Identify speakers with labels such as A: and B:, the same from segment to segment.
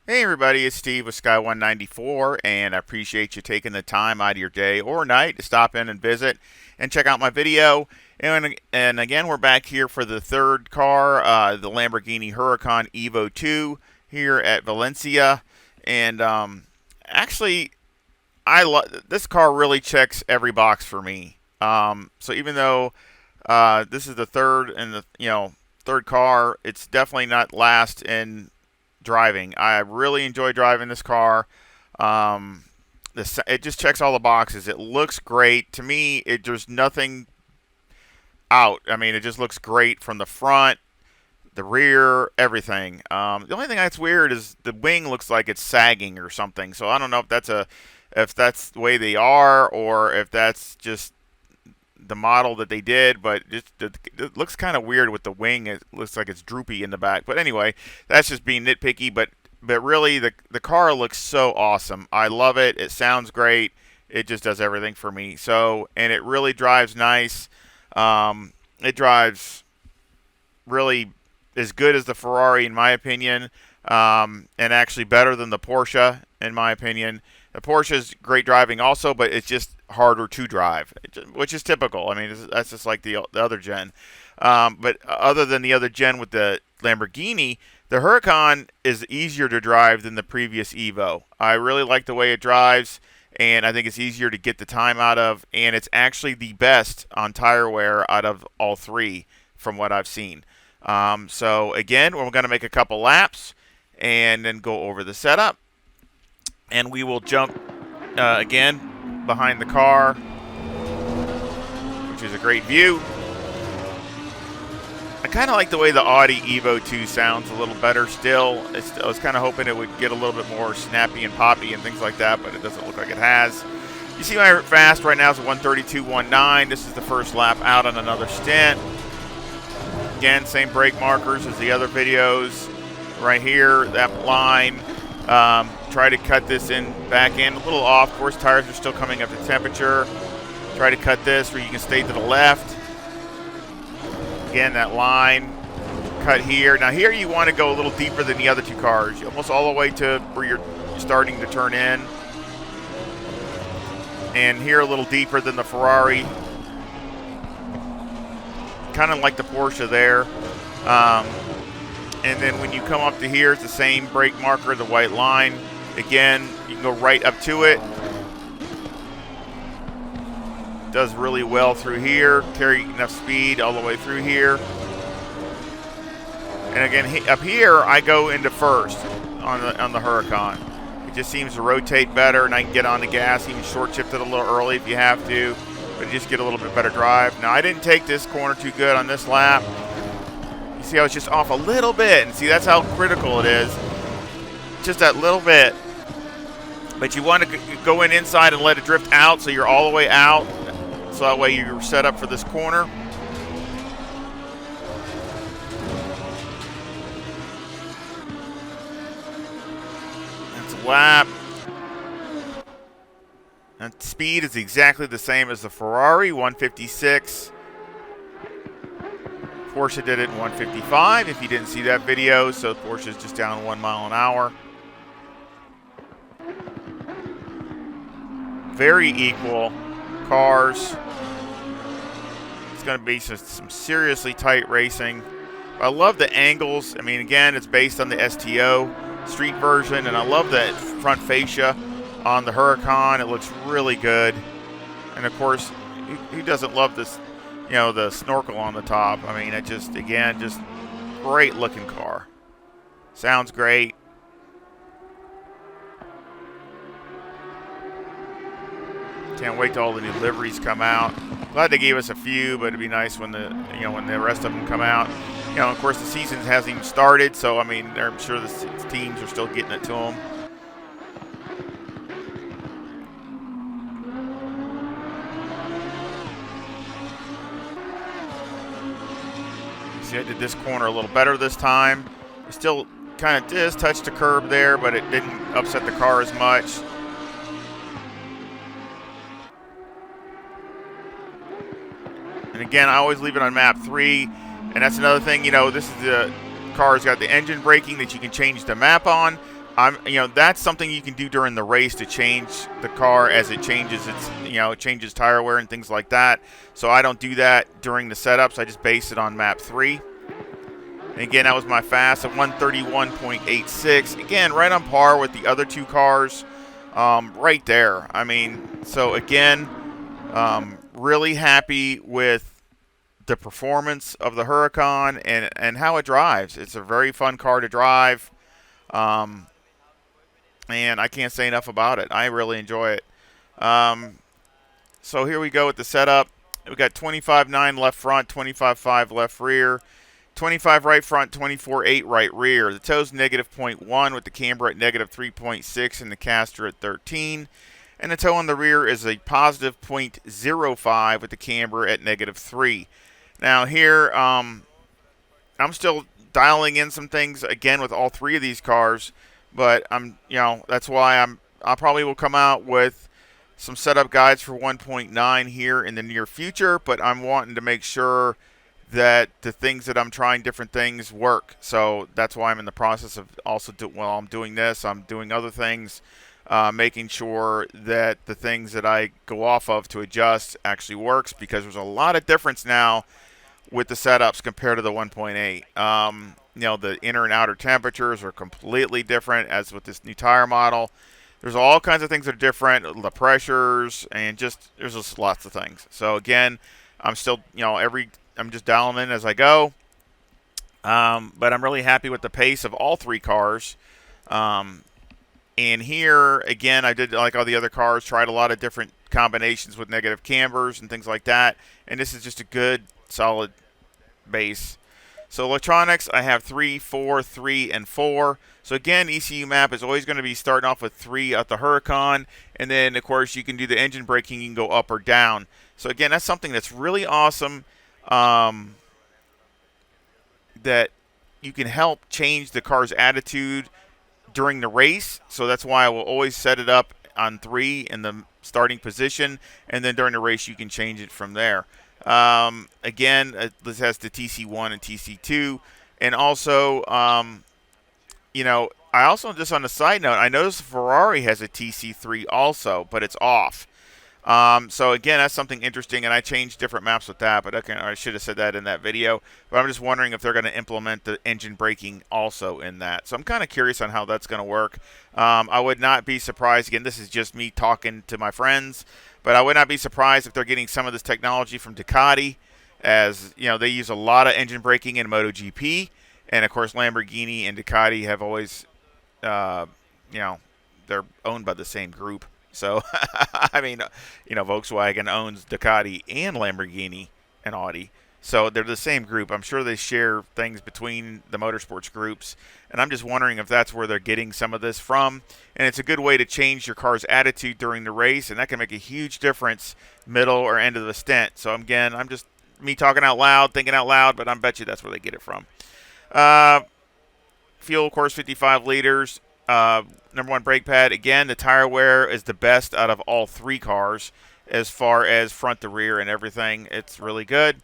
A: Hey everybody, it's Steve with Sky194, and I appreciate you taking the time out of your day or night to stop in and visit and check out my video. And again, we're back here for the third car, the Lamborghini Huracan EVO2 here at Valencia. And actually, this car really checks every box for me. So even though this is the third and third car, it's definitely not last in driving. I really enjoy driving this car. It just checks all the boxes. It looks great to me. There's nothing out. I mean, it just looks great from the front, the rear, everything. The only thing that's weird is the wing looks like it's sagging or something. So I don't know if that's the way they are or if that's just the model that they did, but it looks kind of weird with the wing. It looks like it's droopy in the back. But anyway, that's just being nitpicky. But really, the car looks so awesome. I love it. It sounds great. It just does everything for me. So, and it really drives nice. It drives really as good as the Ferrari, in my opinion, and actually better than the Porsche, in my opinion. The Porsche is great driving also, but it's just harder to drive, which is typical. I mean, that's just like the other gen. But other than the other gen with the Lamborghini, the Huracan is easier to drive than the previous Evo. I really like the way it drives, and I think it's easier to get the time out of, and it's actually the best on tire wear out of all three from what I've seen. So again, we're going to make a couple laps and then go over the setup, and we will jump again behind the car, which is a great view. I kind of like the way the Audi Evo 2 sounds a little better still. I was kind of hoping it would get a little bit more snappy and poppy and things like that, but it doesn't look like it has. You see my fast right now is 132.19. This is the first lap out on another stint. Again, same brake markers as the other videos. Right here, that line. Try to cut this back in a little off. Of course, tires are still coming up to temperature. Try to cut this where you can stay to the left. Again, that line cut here. Now here you want to go a little deeper than the other two cars, almost all the way to where you're starting to turn in. And here a little deeper than the Ferrari. Kind of like the Porsche there. And then when you come up to here, it's the same brake marker, the white line. Again, you can go right up to it. Does really well through here. Carry enough speed all the way through here. And again, up here, I go into first on the Huracan. It just seems to rotate better, and I can get on the gas, even short shift it a little early if you have to, but just get a little bit better drive. Now, I didn't take this corner too good on this lap. You see, I was just off a little bit, and see, that's how critical it is. Just that little bit. But you want to go inside and let it drift out so you're all the way out. So that way you're set up for this corner. That's a lap. And speed is exactly the same as the Ferrari, 156. Porsche did it in 155 if you didn't see that video. So Porsche is just down 1 mile an hour. Very equal cars. It's going to be some seriously tight racing. I love the angles. I mean, again, it's based on the STO street version, and I love the front fascia on the Huracan. It looks really good. And of course, who doesn't love this, the snorkel on the top? I mean, it just great looking car. Sounds great. Can't wait till all the new liveries come out. Glad they gave us a few, but it'd be nice when the rest of them come out. Of course, the season hasn't even started, so I mean, I'm sure the teams are still getting it to them. See, I did this corner a little better this time. It still kind of just touched the curb there, but it didn't upset the car as much. And again, I always leave it on map 3. And that's another thing, this is the car's got the engine braking that you can change the map on. that's something you can do during the race to change the car as it changes it changes tire wear and things like that. So I don't do that during the setups. I just base it on map 3. And again, that was my fast at 131.86. Again, right on par with the other two cars, right there. I mean, so again, really happy with the performance of the Huracan and how it drives. It's a very fun car to drive. And I can't say enough about it. I really enjoy it. So here we go with the setup. We got 25.9 left front, 25.5 left rear, 25 right front, 24.8 right rear. The toe's negative 0.1 with the camber at negative 3.6 and the caster at 13. And the toe on the rear is a positive 0.05 with the camber at negative 3. Now here, I'm still dialing in some things again with all three of these cars, but that's why I probably will come out with some setup guides for 1.9 here in the near future, but I'm wanting to make sure that the things that I'm trying different things work. So that's why I'm in the process of also while I'm doing this, I'm doing other things, making sure that the things that I go off of to adjust actually works, because there's a lot of difference now with the setups compared to the 1.8. The inner and outer temperatures are completely different as with this new tire model. There's all kinds of things that are different, the pressures, and there's just lots of things. So again, I'm still, I'm just dialing in as I go. But I'm really happy with the pace of all three cars. And here, again, I did like all the other cars, tried a lot of different combinations with negative cambers and things like that. And this is just a good, solid base. So electronics, I have 3, 4, 3, and 4. So again, ECU map is always going to be starting off with 3 at the Huracan. And then, of course, you can do the engine braking. You can go up or down. So again, that's something that's really awesome, that you can help change the car's attitude during the race. So that's why I will always set it up on 3 in the starting position. And then during the race, you can change it from there. Again, this has the TC1 and TC2. And also, I also, just on a side note, I noticed Ferrari has a TC3 also, but it's off. So again, that's something interesting, and I changed different maps with that, but I should have said that in that video. But I'm just wondering if they're going to implement the engine braking also in that. So I'm kind of curious on how that's going to work. I would not be surprised. Again, this is just me talking to my friends, but I would not be surprised if they're getting some of this technology from Ducati, as they use a lot of engine braking in MotoGP, and of course Lamborghini and Ducati have always, they're owned by the same group. So, I mean, Volkswagen owns Ducati and Lamborghini and Audi. So they're the same group. I'm sure they share things between the motorsports groups. And I'm just wondering if that's where they're getting some of this from. And it's a good way to change your car's attitude during the race. And that can make a huge difference middle or end of the stint. So, again, I'm just me talking out loud, thinking out loud. But I bet you that's where they get it from. Fuel, of course, 55 liters. Number 1 brake pad. Again, the tire wear is the best out of all three cars as far as front to rear and everything. It's really good.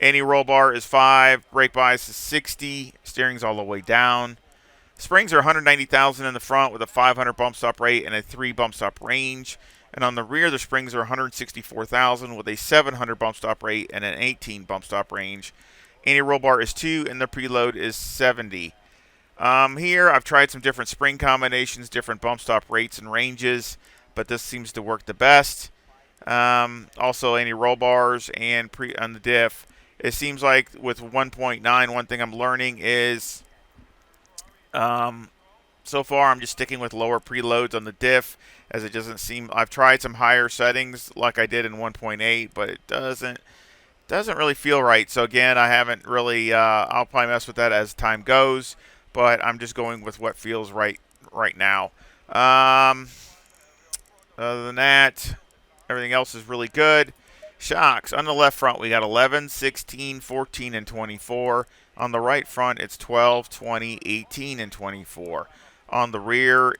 A: Anti-roll bar is 5. Brake bias is 60. Steering's all the way down. Springs are 190,000 in the front with a 500 bump stop rate and a 3 bump stop range. And on the rear, the springs are 164,000 with a 700 bump stop rate and an 18 bump stop range. Anti-roll bar is 2 and the preload is 70. Here, I've tried some different spring combinations, different bump stop rates and ranges, but this seems to work the best. Also, any roll bars and on the diff. It seems like with 1.9, one thing I'm learning is, so far I'm just sticking with lower preloads on the diff, as it doesn't seem. I've tried some higher settings like I did in 1.8, but it doesn't really feel right. So again, I haven't really. I'll probably mess with that as time goes. But I'm just going with what feels right now. Other than that, everything else is really good. Shocks. On the left front, we got 11, 16, 14, and 24. On the right front, it's 12, 20, 18, and 24. On the rear,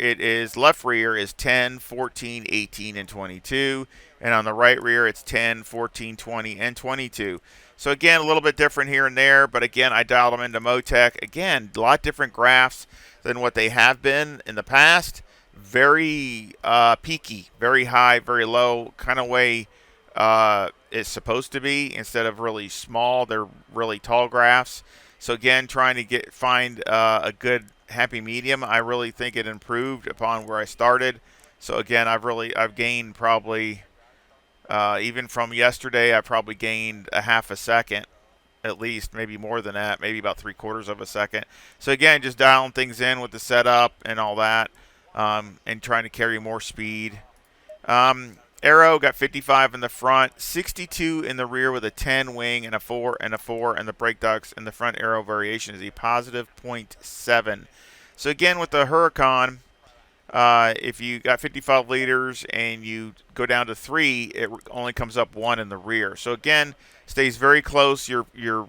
A: left rear is 10, 14, 18, and 22. And on the right rear, it's 10, 14, 20, and 22. So again, a little bit different here and there, but again, I dialed them into Motec. Again, a lot different graphs than what they have been in the past. Very peaky, very high, very low, kind of way it's supposed to be. Instead of really small, they're really tall graphs. So again, trying to find a good happy medium. I really think it improved upon where I started. So again, I've gained probably even from yesterday, I probably gained a half a second at least, maybe more than that, maybe about 3/4 of a second. So again, just dialing things in with the setup and all that, and trying to carry more speed. Aero got 55 in the front, 62 in the rear with a 10 wing and a 4 and a 4, and the brake ducts and the front aero variation is a positive .7. So again, with the Huracan, if you got 55 liters and you go down to 3, it only comes up 1 in the rear. So again, stays very close. Your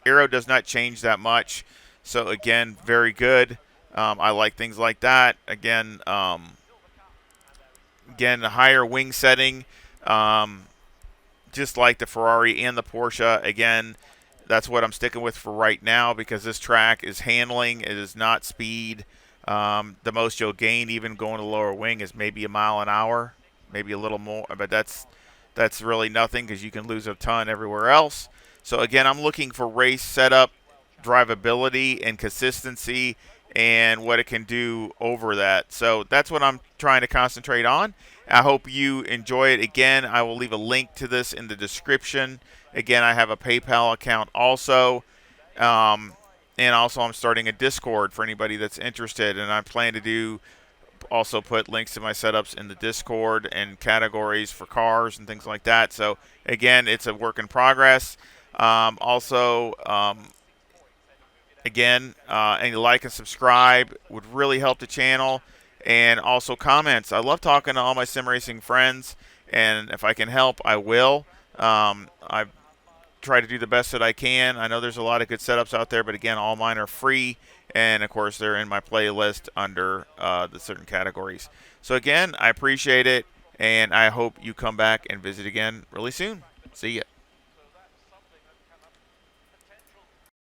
A: aero does not change that much. So again, very good. I like things like that. Again, a higher wing setting, just like the Ferrari and the Porsche. Again, that's what I'm sticking with for right now because this track is handling. It is not speed. The most you'll gain, even going to the lower wing, is maybe a mile an hour, maybe a little more, but that's really nothing because you can lose a ton everywhere else. So again, I'm looking for race setup, drivability, and consistency, and what it can do over that. So that's what I'm trying to concentrate on. I hope you enjoy it. Again, I will leave a link to this in the description. Again, I have a PayPal account also. And also, I'm starting a Discord for anybody that's interested. And I plan to also put links to my setups in the Discord and categories for cars and things like that. So, again, it's a work in progress. Again, any like and subscribe would really help the channel. And also comments. I love talking to all my sim racing friends. And if I can help, I will. I've try to do the best that I can. I know there's a lot of good setups out there, but again, all mine are free, and of course, they're in my playlist under the certain categories. So again, I appreciate it, and I hope you come back and visit again really soon. See ya.